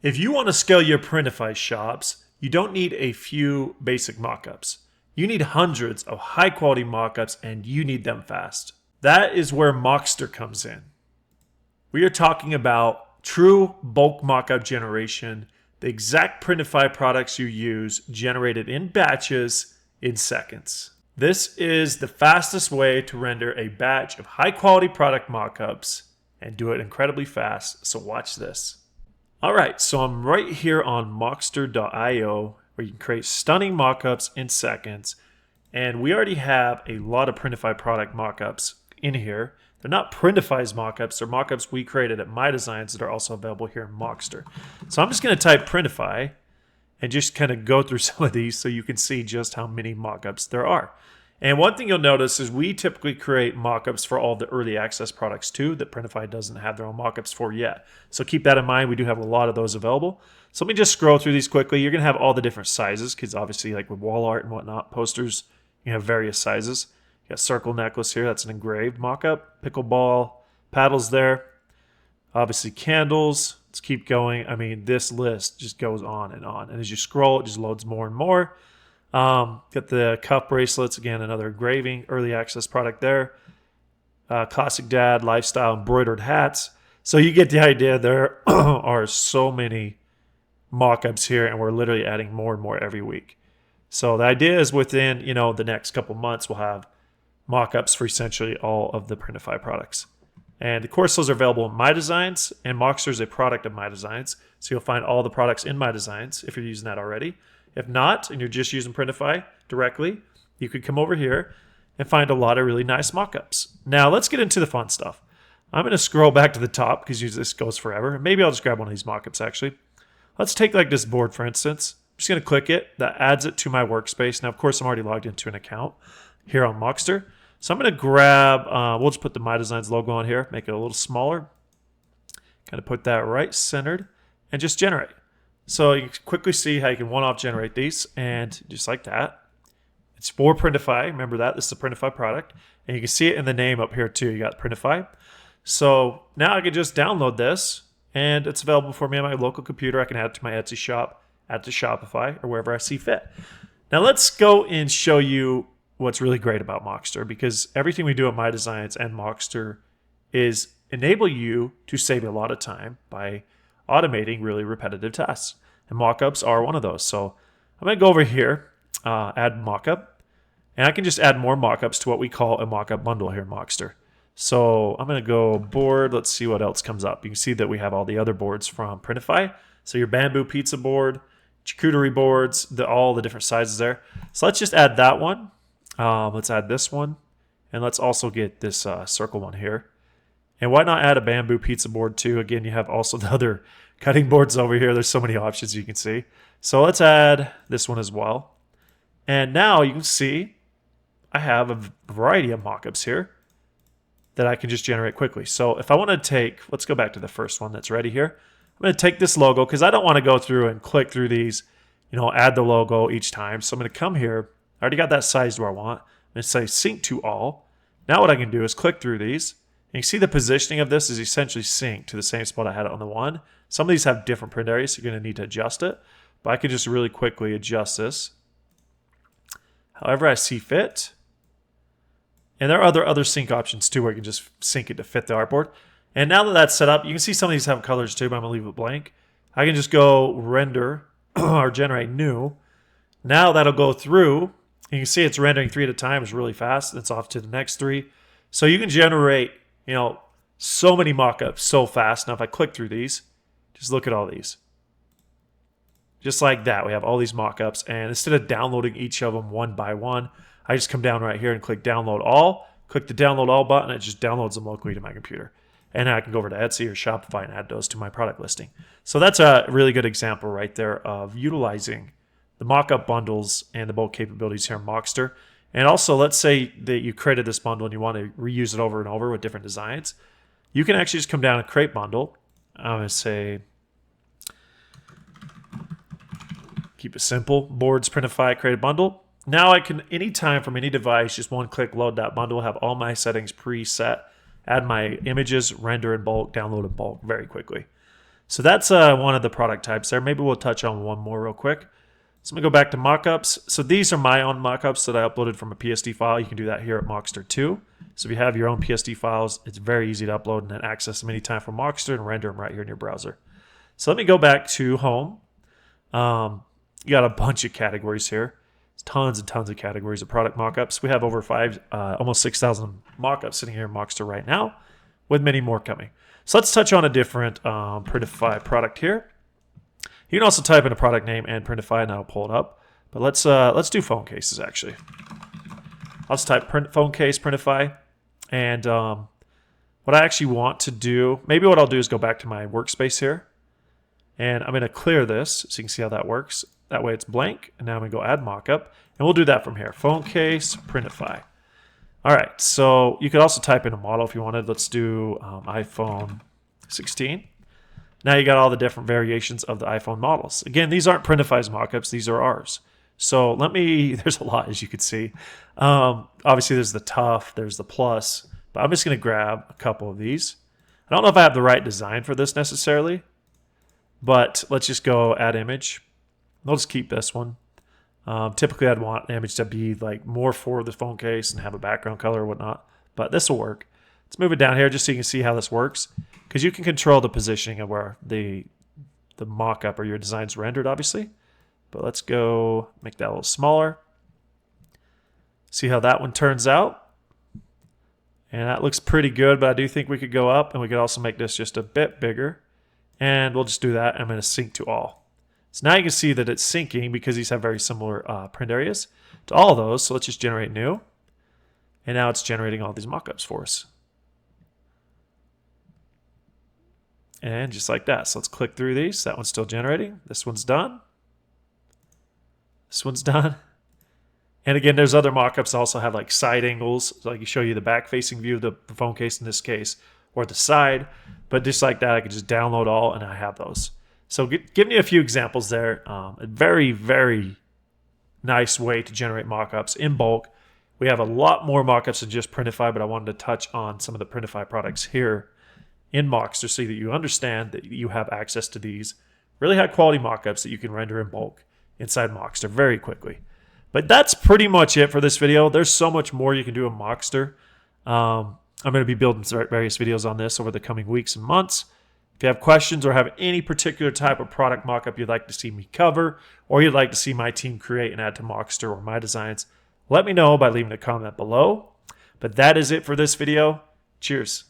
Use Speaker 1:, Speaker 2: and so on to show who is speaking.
Speaker 1: If you want to scale your Printify shops, you don't need a few basic mockups. You need hundreds of high quality mockups and you need them fast. That is where Mockster comes in. We are talking about true bulk mockup generation, the exact Printify products you use generated in batches in seconds. This is the fastest way to render a batch of high quality product mockups and do it incredibly fast, so watch this. Alright, so I'm right here on Mockster.io where you can create stunning mockups in seconds, and we already have a lot of Printify product mockups in here. They're not Printify's mockups, they're mockups we created at 𝐬𝐻𝐷esigns that are also available here in Mockster. So I'm just going to type Printify and just kind of go through some of these so you can see just how many mockups there are. And one thing you'll notice is we typically create mockups for all the early access products too that Printify doesn't have their own mockups for yet. So keep that in mind. We do have a lot of those available. So let me just scroll through these quickly. You're going to have all the different sizes because obviously like with wall art and whatnot, posters, you have various sizes. You got circle necklace here. That's an engraved mockup. Pickleball, paddles there. Obviously candles. Let's keep going. I mean, this list just goes on. And as you scroll, it just loads more and more. Got the cuff bracelets, again, another engraving, early access product there. Classic dad, lifestyle, embroidered hats. So you get the idea. There are so many mockups here, and we're literally adding more and more every week. So the idea is within, the next couple months, we'll have mockups for essentially all of the Printify products. And of course, those are available in 𝐬𝐻𝐷esigns, and Moxster is a product of 𝐬𝐻𝐷esigns. So you'll find all the products in 𝐬𝐻𝐷esigns if you're using that already. If not, and you're just using Printify directly, you could come over here and find a lot of really nice mockups. Now, let's get into the fun stuff. I'm going to scroll back to the top because this goes forever. Maybe I'll just grab one of these mockups, actually. Let's take like this board, for instance. I'm just going to click it. That adds it to my workspace. Now, of course, I'm already logged into an account here on Mockster. So I'm going to grab, we'll just put the 𝐬𝐷esigns logo on here, make it a little smaller. Kind of put that right centered and just generate. So you can quickly see how you can one-off generate these, and just like that. It's for Printify. Remember that. This is a Printify product. And you can see it in the name up here too. You got Printify. So now I can just download this, and it's available for me on my local computer. I can add it to my Etsy shop, add it to Shopify, or wherever I see fit. Now let's go and show you what's really great about Mockster, because everything we do at 𝐬𝐷esigns and Mockster is enable you to save a lot of time by automating really repetitive tasks. And mockups are one of those. So I'm going to go over here, add mockup, and I can just add more mockups to what we call a mockup bundle here in Mockster. So I'm going to go board. Let's see what else comes up. You can see that we have all the other boards from Printify. So your bamboo pizza board, charcuterie boards, all the different sizes there. So let's just add that one. Let's add this one. And let's also get this circle one here. And why not add a bamboo pizza board too? Again, you have also the other cutting boards over here. There's so many options you can see. So let's add this one as well. And now you can see I have a variety of mockups here that I can just generate quickly. So if I want to take, let's go back to the first one that's ready here. I'm going to take this logo because I don't want to go through and click through these, add the logo each time. So I'm going to come here. I already got that sized where I want. I'm going to say sync to all. Now what I can do is click through these. And you see the positioning of this is essentially synced to the same spot I had it on the one. Some of these have different print areas, so you're going to need to adjust it. But I can just really quickly adjust this however I see fit. And there are other sync options too where you can just sync it to fit the artboard. And now that that's set up, you can see some of these have colors too, but I'm going to leave it blank. I can just go render or generate new. Now that'll go through. You can see it's rendering 3 at a time. It's really fast. It's off to the next 3. So you can generate so many mockups so fast. Now, if I click through these, just look at all these. Just like that, we have all these mockups. And instead of downloading each of them one by one, I just come down right here and click download all. Click the download all button. It just downloads them locally to my computer. And I can go over to Etsy or Shopify and add those to my product listing. So that's a really good example right there of utilizing the mockup bundles and the bulk capabilities here in Mockster. And also, let's say that you created this bundle and you want to reuse it over and over with different designs. You can actually just come down and create bundle. I'm going to say, keep it simple. Boards, Printify, create a bundle. Now I can, anytime from any device, just one click, load that bundle, have all my settings preset, add my images, render in bulk, download in bulk very quickly. So that's one of the product types there. Maybe we'll touch on one more real quick. So I'm going to go back to mockups. So these are my own mockups that I uploaded from a PSD file. You can do that here at Mockster too. So if you have your own PSD files, it's very easy to upload and then access them anytime from Mockster and render them right here in your browser. So let me go back to home. You got a bunch of categories here. There's tons and tons of categories of product mockups. We have over almost 6,000 mockups sitting here in Mockster right now, with many more coming. So let's touch on a different Printify product here. You can also type in a product name and Printify, and that'll pull it up. But let's do phone cases actually. I'll just type phone case Printify, and what I actually want to do, maybe what I'll do is go back to my workspace here, and I'm going to clear this so you can see how that works. That way it's blank, and now I'm going to go add mockup, and we'll do that from here. Phone case Printify. All right, so you could also type in a model if you wanted. Let's do iPhone 16. Now you got all the different variations of the iPhone models. Again, these aren't Printify's mockups, these are ours. So there's a lot as you can see. Obviously there's the Tough, there's the Plus, but I'm just gonna grab a couple of these. I don't know if I have the right design for this necessarily, but let's just go add image. I'll just keep this one. Typically I'd want an image to be like more for the phone case and have a background color or whatnot, but this will work. Let's move it down here just so you can see how this works, because you can control the positioning of where the mock-up or your design's rendered, obviously. But let's go make that a little smaller. See how that one turns out. And that looks pretty good, but I do think we could go up, and we could also make this just a bit bigger. And we'll just do that. I'm going to sync to all. So now you can see that it's syncing because these have very similar print areas to all of those. So let's just generate new. And now it's generating all these mockups for us. And just like that. So let's click through these. That one's still generating. This one's done. This one's done. And again, there's other mockups that also have like side angles. So I can show you the back-facing view of the phone case in this case, or the side. But just like that, I can just download all, and I have those. So giving you a few examples there. A very, very nice way to generate mockups in bulk. We have a lot more mockups than just Printify, but I wanted to touch on some of the Printify products here in Mockster so that you understand that you have access to these really high quality mockups that you can render in bulk inside Mockster very quickly. But that's pretty much it for this video. There's so much more you can do in Mockster. I'm going to be building various videos on this over the coming weeks and months. If you have questions or have any particular type of product mockup you'd like to see me cover, or you'd like to see my team create and add to Mockster or my designs, let me know by leaving a comment below. But that is it for this video. Cheers.